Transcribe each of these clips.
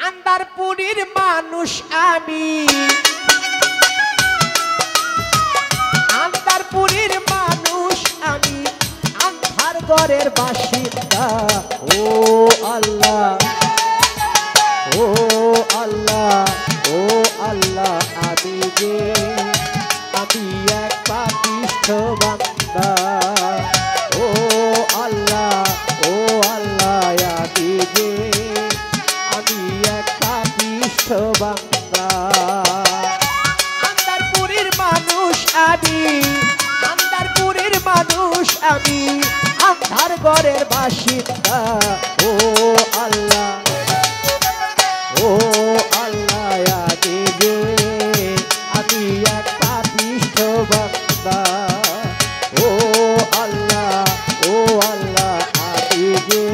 আন্দারপুরীর মানুষ আমি, আন্দারপুরীর মানুষ আমি, আন্ধার ঘরের বাসিন্দা। ও আল্লাহ, ও আল্লাহ, ও আল্লাহ, আমি যে আমি এক পাপিষ্ঠ বান্দা। ও আল্লাহ, ও আল্লাহ, আমি যে আমি এক পাপিষ্ঠ বান্দা। আন্দারপুরীর মানুষ আমি, আন্দারপুরীর মানুষ আমি, আন্ধার ঘরের বাসিন্দা। ও আল্লাহ, ও আল্লাহ, আমি যে আমি এক পাপিষ্ঠ বান্দা। ও আল্লাহ, ও আল্লাহ, আমি যে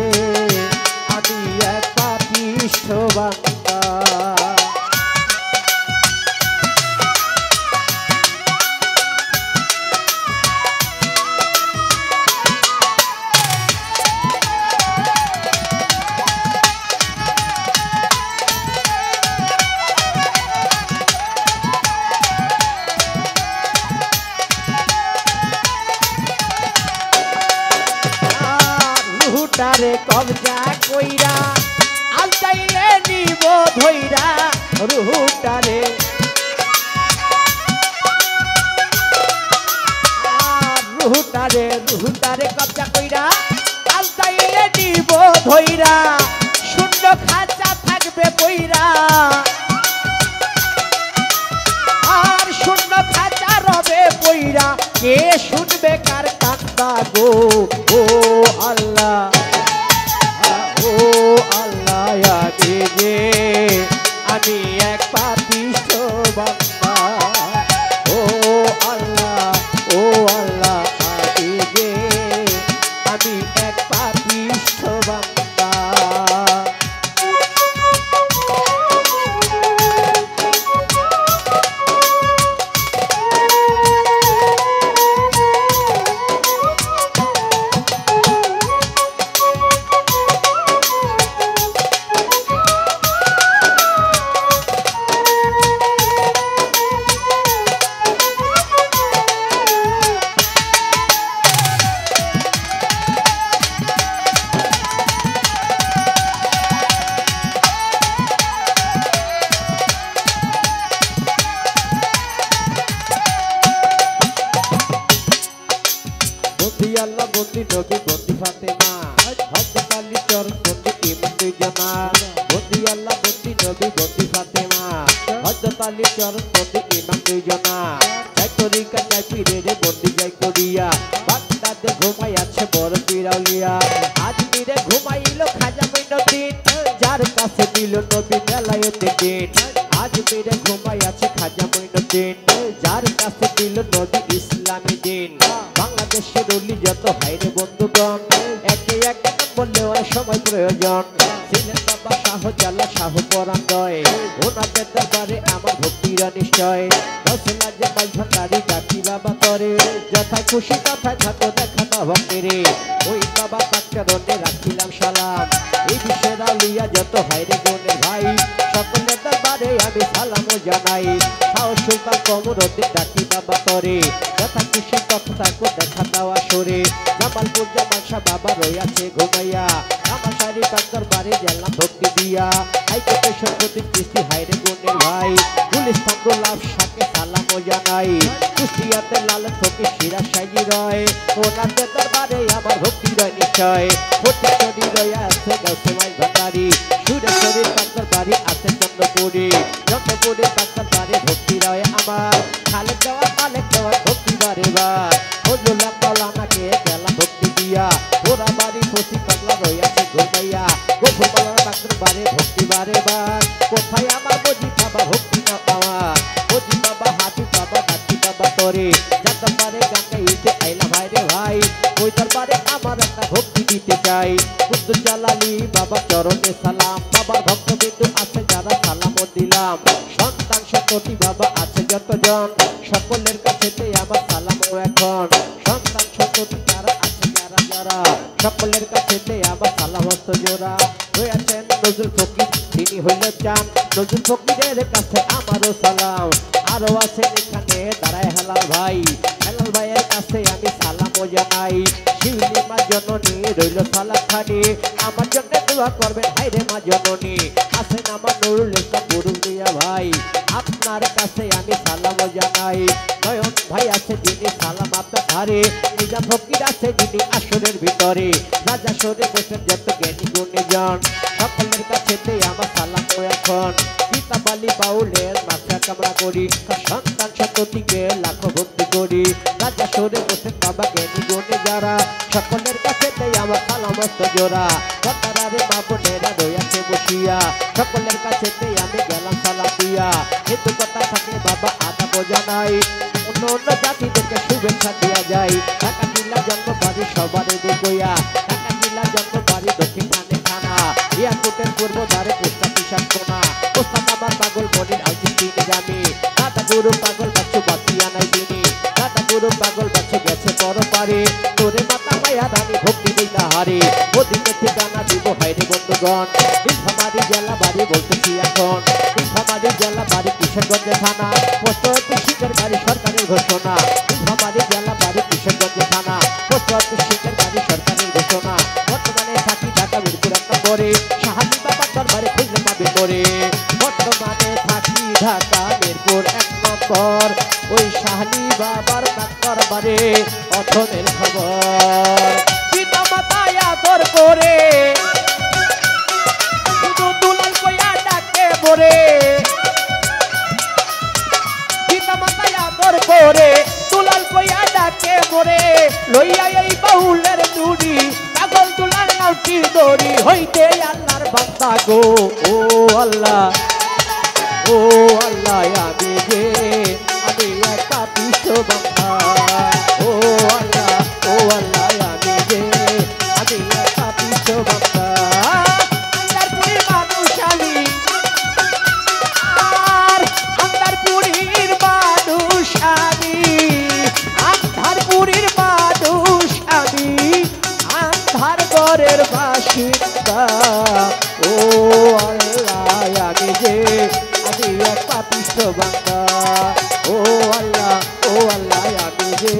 আমি এক পাপিষ্ঠ বান্দা। রুহুটারে কবজা কইরা আলতাইলে নিব ধইরা। রুহুটারে রুহুটারে রুহুটারে কবজা কইরা আলতাইলে নিব ধইরা। শূন্য খাঁচা থাকবে বইরা, আর শূন্য খাঁচা রবে বইরা। কে শুনবে কার কান্দা গো? ও আল্লাহ, ও আল্লাহ, আমি যে আমি এক পাপিষ্ঠ বান্দা। ও আল্লাহ, ও আল্লাহ, আমি যে আমি এক পাপিষ্ঠ বান্দা। বন্দি আল্লাহ, বন্দি নবী, বন্দি ফাতেমা, হযরত আলী চরণ বন্দি ইমাম দুইজনা। বন্দি আল্লাহ, বন্দি নবী, বন্দি ফাতেমা, হযরত আলী চরণ বন্দি ইমাম দুইজনা। যাই তরিকা যাই পীরের বন্দি যাই করিয়া, বাগদাদে ঘুমাই আছে বড় পীর আউলিয়া। আজমিরে ঘুমাইল খাজা মঈনুদ্দিন, যার কাছে দিল নবী বেলায়েতের দিন। আজমিরে ঘুমাই আছে খাজা মঈনুদ্দিন, যার কাছে দিল নবী ইসলামী দিন। বাংলাদেশের অলি যত হাইরে বন্ধুগণ, একে একে বললে অনেক সময় প্রয়োজন। ছিলেন বাবা শাহজালাল শাহ পরাণজয়, ওনাদের দরবারে আমার ভক্তিরা নিশ্চয়। রসুল জামাল ভান্ডারী ডাকি বাবা তরে, যথায় খুশি তথায় থাকো দেখা না ভক্তেরে। ওই বাবা তার চরণে রাখিলাম সালাম, এই বিশ্বের আউলিয়া যত হাইরে গুণের ভাই, সকলের দরবারে আমি সালামও জানাই। শাহ সুলতান কমরুদ্দিন ডাকি বাবা তরে, যথা খুশি তথা থাকো দেখা দেওয়া সরে। জামালপুর জামাল শাহ বাবা রয়েছে ঘুমাইয়া, আমার শাড়ি তার দরবারে গেলাম ভক্তি দিয়া। হাইকোর্টে সত্যজিৎ কিস্তি হাইরে গুণের ভাই, গুলিস্তান গোলাপ শাহকে সালামও জানাই। কুষ্টিয়াতে লালন ফকির সিরাজ সাইজি রয়, ওনাদের দরবারে আমার ভক্তি রয় নিশ্চয়। ফটিকছড়ি রয়ে আছে গাউসেমাই ভান্ডারী, সুরেশ্বরীর তার দরবারে আছে চন্দ্রপুরী। চন্দ্রপুরে তার দরবারে ভক্তি রয় আমার, খালেক দেওয়ার মালেক দেওয়ার ভক্তি বারে বার। ফজলুল্লাহ মাওলানাকে গেলাম ভক্তি দিয়া, ওরা বাড়ি ফসি পাগলা রয়েছে ঘুমাইয়া। গফুর মাওলানা তার দরবারে ভক্তি বারে বার। কোথায় আমার মজি বাবা ভক্তি না পাওয়া, মজি বাবা হাতি বাবা ডাকি বাবা তরে, যার দরবারে গান গাইতে আইলা ভাই রে ভাই। ওই দরবারে আমার একটা ভক্তি দিতে চাই। কুদ্দুস জালালী বাবা চরণে সালাম, বাবার ভক্তবিন্দু আছে যারা সালামও দিলাম। সন্তান সন্ততি বাবা আছে যতজন, সকলের কাছে আমার সালামও এখন। সন্তান সন্ততি যারা আছে যারা যারা, সকলের কাছে আমার সালাম হস্ত জোড়া। রয়েছেন নজরুল ফকির তিনি হইল চান নজরুল ফকিরের কাছে আমারও সালাম আরো আছেন এখানে দাঁড়ায় হেলাল ভাইয়ের কাছে আমি সালামও জানাই শিউলি মা জননী রইল সালাম খানি আমার জন্য দোয়া করবেন হায়রে মা জননী আছেন আমার নুরুল ইসলাম পুরুলিয়া ভাই আপনার কাছে আমি সালামও জানাই নয়ন ভাই আছে যিনি সালাম আপনার ধারে নিজাম ফকির আছে যিনি আসরের ভিতরে রাজা সরে বসেন যত জ্ঞানী গুণীজন সকলের কাছেতে আমার সালাম এখন গীতাবালি বাউলের মাথা কামড়া করি সন্তান সন্ততিকে লাখো ভক্তি করি রাজা সরে বসেন বাবা জ্ঞানী গুণী যারা সকলের কাছেতে আমার সালামস্ত জোড়া কথারে মা বোনেরা রয়েছে বসিয়া সকলের কাছেতে আমি গেলাম সালাম দিয়া কিন্তু কথা থাকলে বাবা আদা বোঝা নাই অন্য অন্য জাতিদেরকে শুভেচ্ছা দেওয়া যায় ঢাকা জেলা জন্ম বাড়ি সবারই দুগইয়া ঢাকা জেলা জন্ম বাড়ি দক্ষিণ খানে থানা এয়ারপোর্টের পূর্ব ধারে পোস্টা পিসান কোনা পোস্টান আমার পাগল বডির আইটি তিনি জানি দাদা গুরু পাগল বাচ্চু বাতিয়া নাই তিনি দাদা গুরু পাগল বাচ্চু গেছে বড় পারে তোরে মাতা মায়া রানী ভক্তি দিতা হারে ওদিকে ঠিকানা দিব হাইরে বন্ধুগণ নীলফামারী জেলা বাড়ি বলতেছি এখন নীলফামারী জেলা বাড়ি কিশোরগঞ্জে থানা পোস্ট অফিস শিখের বাড়ি সরকারের ঘোষণা নীলফামারী জেলা বাড়ি কিশোরগঞ্জে থানা পোস্ট অফিস শিখের বাড়ি সরকারের ঘোষণা বর্তমানে থাকি ঢাকা মিরপুর এক নম্বরে শাহাদি বাবার দরবারে খুঁজে পাবে করে বর্তমানে থাকি ঢাকা মিরপুর এক নম্বর ওই শাহাদি বাবার দরবারে অথমের খবর পিতা মাতায় আদর করে শুধু দুলাল কইয়া ডাকে পড়ে পিতা মাতায় আদর করে দুলাল কইয়া ডাকে পড়ে লইয়া এই বাউলের নুড়ি পাগল দুলাল নাউটি দড়ি হইতে আল্লাহর বান্দা গো ও আল্লাহ আমি যে আমি একটা পিষ্ট বান্দা ও আল্লাহ আমি যে আমি একটা পিষ্ট বান্দা আন্দারপুরের মানুষ আমি আর আন্দারপুরের মানুষ আমি আন্ধারপুরের মানুষ আমি আন্ধার ঘরের বাসিন্দা ও আল্লাহ আমি যে আমি একটা পিষ্ট বান্দা ও আল্লাহ আমি যে